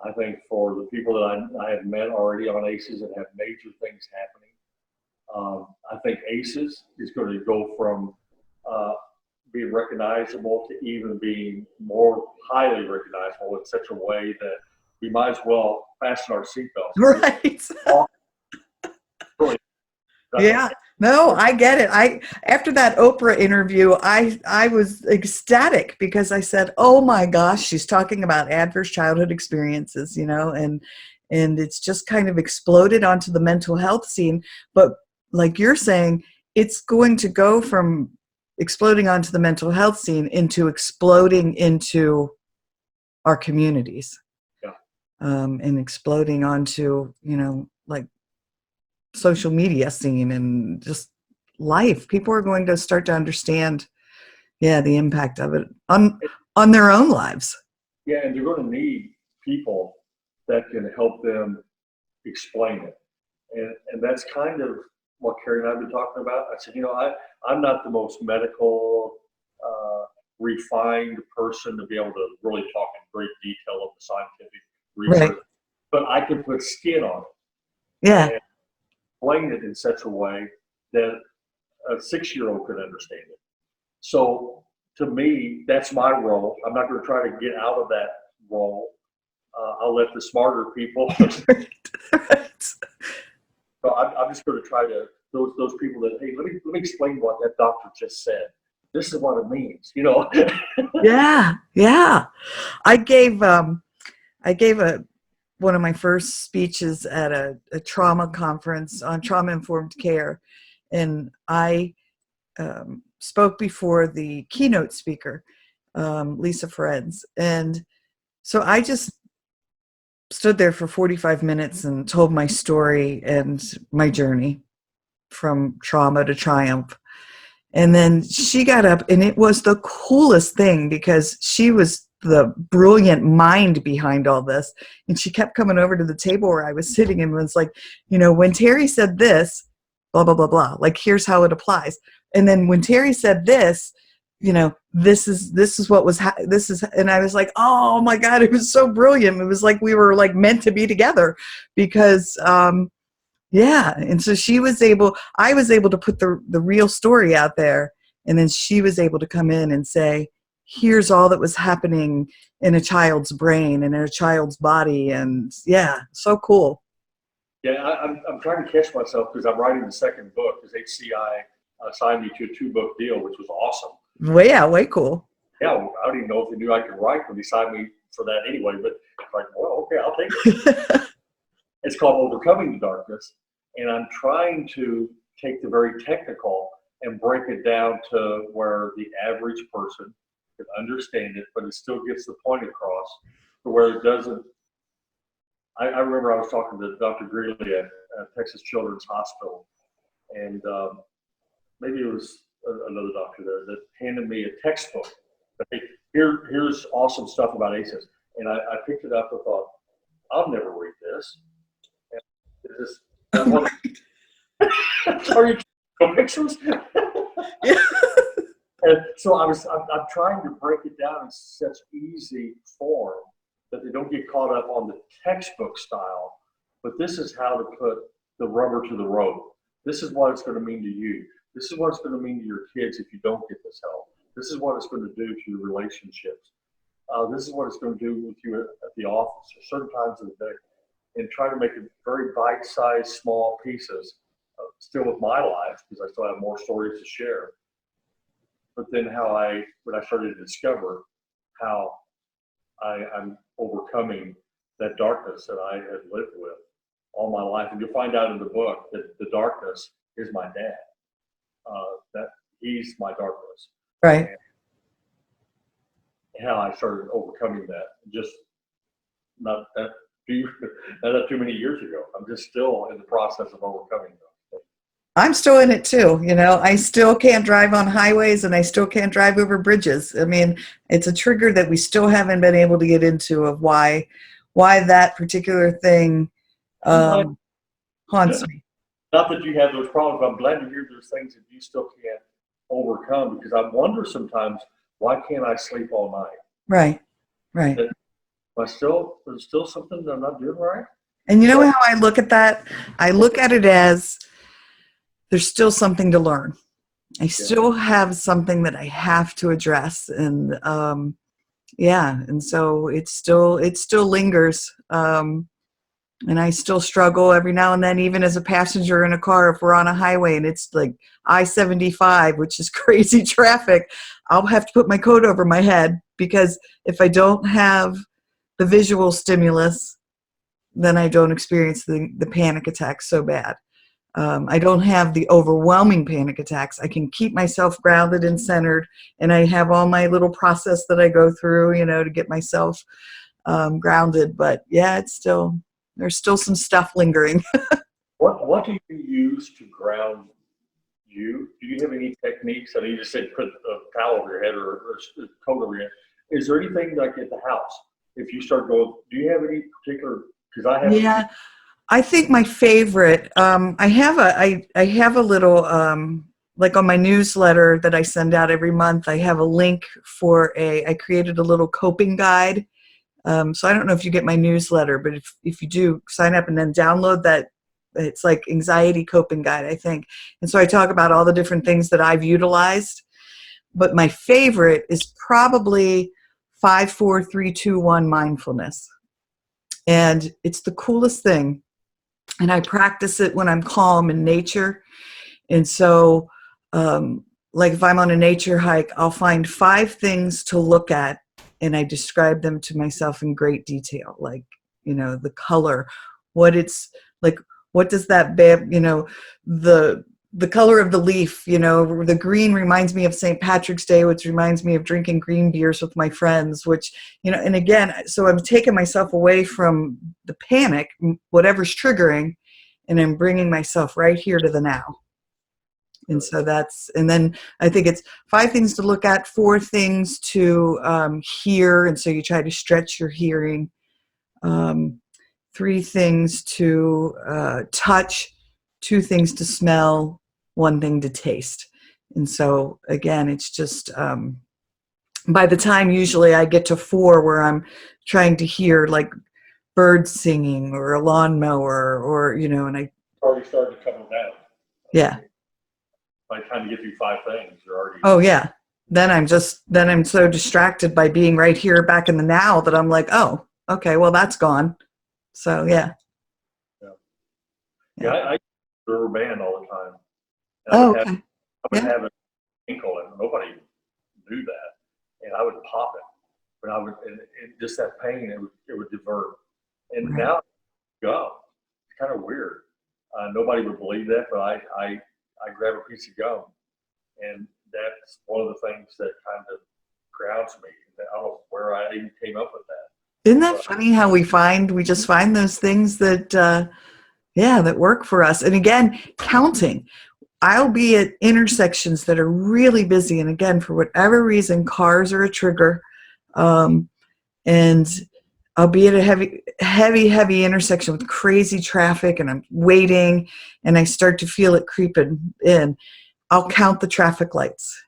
I think for the people that I have met already on ACEs and have major things happening. I think ACEs is going to go from being recognizable to even being more highly recognizable in such a way that we might as well fasten our seatbelts. Right. Really, yeah. No, I get it. After that Oprah interview, I was ecstatic, because I said, "Oh my gosh, she's talking about adverse childhood experiences, and it's just kind of exploded onto the mental health scene." But like you're saying, it's going to go from exploding onto the mental health scene into exploding into our communities. Yeah. And exploding onto, like, social media scene and just life. People are going to start to understand, the impact of it on their own lives. Yeah, and they're going to need people that can help them explain it. And that's kind of what Carrie and I have been talking about. I said, I'm not the most medical, refined person to be able to really talk in great detail of the scientific research, Right. but I can put skin on it. Yeah. And explain it in such a way that a 6-year-old could understand it. So to me, that's my role. I'm not going to try to get out of that role. I'll let the smarter people. Right. So I'm just going to try to those people that, hey, let me explain what that doctor just said. This is what it means, Yeah. Yeah. I gave one of my first speeches at a trauma conference on trauma-informed care, and I spoke before the keynote speaker. Lisa Fred's. And so I just stood there for 45 minutes and told my story and my journey from trauma to triumph. And then she got up, and it was the coolest thing because she was the brilliant mind behind all this. And she kept coming over to the table where I was sitting and was like, when Teri said this, blah, blah, blah, blah, like, here's how it applies. And then when Teri said this, this is what was, and I was like, oh my God, it was so brilliant. It was like we were like meant to be together because, yeah. And so I was able to put the real story out there. And then she was able to come in and say, here's all that was happening in a child's brain and in a child's body. And yeah, so cool. Yeah, I'm trying to catch myself because I'm writing the second book because HCI signed me to a 2-book deal, which was awesome. Well, yeah, way cool. Yeah, I don't even know if they knew I could write when they signed me for that anyway, but like, well, okay, I'll take it. It's called Overcoming the Darkness. And I'm trying to take the very technical and break it down to where the average person can understand it, but it still gets the point across to where it doesn't. I remember I was talking to Dr. Greeley at Texas Children's Hospital, and maybe it was another doctor there that handed me a textbook. Hey, here's awesome stuff about ACEs. And I picked it up and thought, I'll never read this. And it just, sorry, no pictures. Yeah. And so I'm trying to break it down in such easy form that they don't get caught up on the textbook style. But this is how to put the rubber to the road. This is what it's going to mean to you. This is what it's going to mean to your kids if you don't get this help. This is what it's going to do to your relationships. This is what it's going to do with you at the office or certain times of the day. And try to make it very bite-sized, small pieces, still with my life, because I still have more stories to share. But then when I started to discover how I'm overcoming that darkness that I had lived with all my life. And you'll find out in the book that the darkness is my dad. That he's my darkness. Right. And how I started overcoming that. Just not too many years ago. I'm just still in the process of overcoming them. I'm still in it too. I still can't drive on highways and I still can't drive over bridges. I mean, it's a trigger that we still haven't been able to get into of why that particular thing haunts me. Not that you have those problems, but I'm glad to hear there's things that you still can't overcome, because I wonder sometimes, why can't I sleep all night? Right. There's still something that I'm not doing right. And you know how I look at that? I look at it as there's still something to learn. I still have something that I have to address. And and so it still lingers. And I still struggle every now and then, even as a passenger in a car, if we're on a highway and it's like I-75, which is crazy traffic, I'll have to put my coat over my head, because if I don't have the visual stimulus, then I don't experience the panic attacks so bad. I don't have the overwhelming panic attacks. I can keep myself grounded and centered, and I have all my little process that I go through, to get myself grounded. But yeah, there's still some stuff lingering. What do you use to ground you? Do you have any techniques? I know you just said put a towel over your head or a coat over your head. Is there anything like at the house? If you start going, do you have any particular? Because I have. Yeah, I think my favorite. I have a little like on my newsletter that I send out every month. I have a link for I created a little coping guide. So I don't know if you get my newsletter, but if you do, sign up and then download that. It's like anxiety coping guide, I think. And so I talk about all the different things that I've utilized. But my favorite is probably 5, 4, 3, 2, 1 mindfulness. And it's the coolest thing. And I practice it when I'm calm in nature. And so, like if I'm on a nature hike, I'll find 5 things to look at, and I describe them to myself in great detail, like, the color, what it's like, what does that, the the color of the leaf, you know, the green reminds me of St. Patrick's Day, which reminds me of drinking green beers with my friends, which, you know, and again, so I'm taking myself away from the panic, whatever's triggering, and I'm bringing myself right here to the now. And so that's, and then I think it's 5 things to look at, 4 things to hear. And so you try to stretch your hearing. 3 things to touch, 2 things to smell, 1 thing to taste. And so again, it's just by the time usually I get to 4 where I'm trying to hear like birds singing or a lawnmower or, you know, and I Already started to come down. yeah. By the time you get through 5 things, you're already. Oh yeah. Then I'm so distracted by being right here back in the now that I'm like, oh, okay, well that's gone. So yeah. Yeah, I do a rubber band all the time. And Oh, okay. I would have an ankle, and nobody knew that, and I would pop it, but I would, and just that pain, it would divert, and Right. now gum. It's kind of weird. Nobody would believe that, but I grab a piece of gum, and that's one of the things that kind of grounds me. I don't know where I even came up with that. Isn't that funny how we just find those things that, yeah, that work for us. And again, counting. I'll be at intersections that are really busy. And again, for whatever reason, cars are a trigger. And I'll be at a heavy intersection with crazy traffic and I'm waiting and I start to feel it creeping in. I'll count the traffic lights.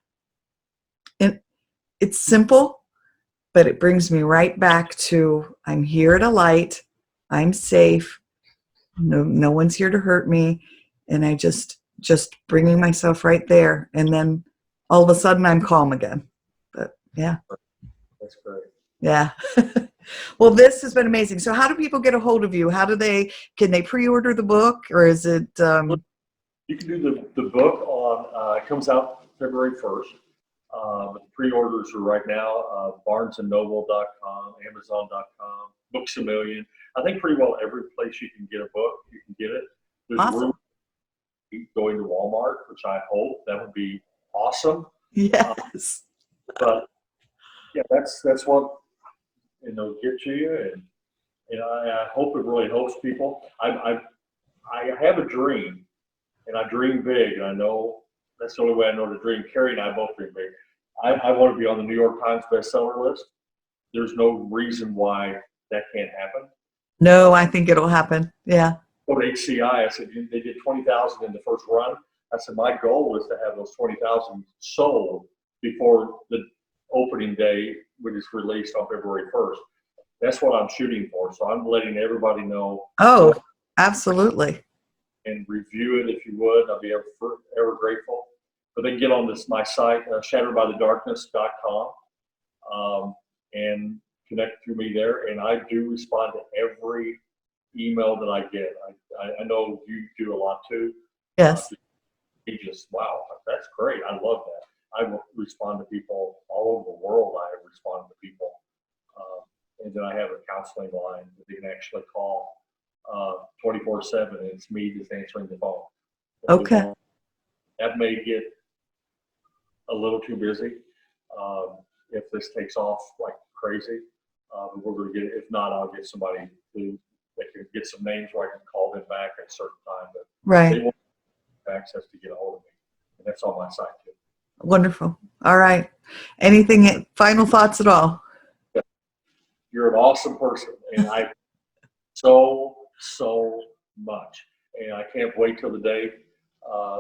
And it's simple, but it brings me right back to I'm here at a light. I'm safe. No one's here to hurt me. And I just bringing myself right there. And then all of a sudden I'm calm again. But yeah. That's great. Yeah. Well, this has been amazing. So how do people get a hold of you? Can they pre-order the book or is it? You can do the book on, it comes out February 1st. The pre-orders are right now, barnesandnoble.com, amazon.com, Books A Million. I think pretty well every place you can get a book, you can get it. There's Awesome. going to Walmart, which I hope that would be awesome. Yes. But yeah, that's what, you know, get to you. And I hope it really helps people. I have a dream, and I dream big, and I know that's the only way I know to dream. Carrie and I both dream big. I want to be on the New York Times bestseller list. There's no reason why that can't happen. No, I think it'll happen. Yeah. Go to HCI. I said they did 20,000 in the first run. I said my goal is to have those 20,000 sold before the opening day, which is released on February 1st. That's what I'm shooting for. So I'm letting everybody know. Oh, absolutely. And review it if you would. I'll be ever grateful. But then get on my site, shatteredbythedarkness.com, and connect through me there. And I do respond to every email that I get. I know you do a lot too. Yes. You just, wow, that's great. I love that. I will respond to people all over the world. I have responded to people. And then I have a counseling line that they can actually call 24/7. And it's me just answering the phone. Okay. That may get a little too busy if this takes off like crazy. We're going to get, if not, I'll get somebody that can get some names where I can call them back at a certain time. But Right. they want access to get a hold of me. And that's on my site too. Wonderful. All right. Anything, final thoughts at all? You're an awesome person. And I so much. And I can't wait till the day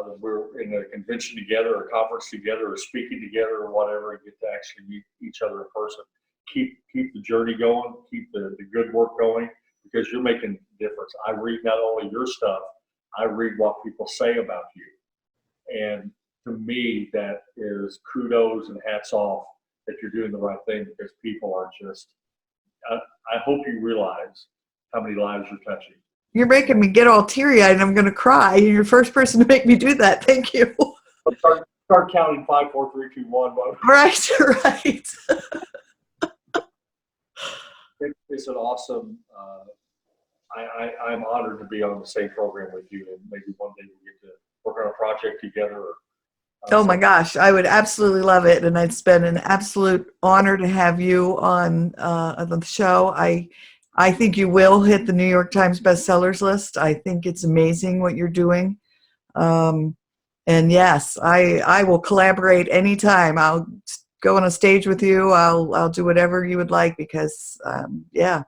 that we're in a convention together, or a conference together, or speaking together, or whatever, and get to actually meet each other in person. Keep the journey going, keep the good work going, because you're making a difference. I read not only your stuff, I read what people say about you. And to me, that is kudos and hats off that you're doing the right thing, because people are just, I hope you realize how many lives you're touching. You're making me get all teary-eyed and I'm going to cry. You're the first person to make me do that. Thank you. Start counting 5, 4, 3, 2, 1. Right, right. It's an awesome, I'm honored to be on the same program with you, and maybe one day we'll get to work on a project together. Or, Oh my gosh, I would absolutely love it, and it's been an absolute honor to have you on the show. I think you will hit the New York Times bestsellers list. I think it's amazing what you're doing. And yes, I will collaborate anytime. I'll go on a stage with you. I'll do whatever you would like because yeah,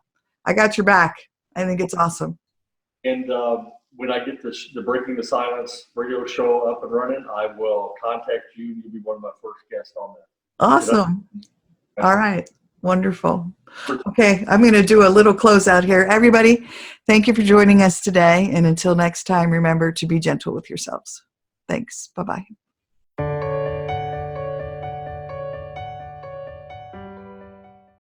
I got your back. I think it's awesome. And when I get the Breaking the Silence radio show up and running, I will contact you. You'll be one of my first guests on that. Awesome. All right. Wonderful. Okay, I'm going to do a little closeout here. Everybody, thank you for joining us today. And until next time, remember to be gentle with yourselves. Thanks. Bye-bye.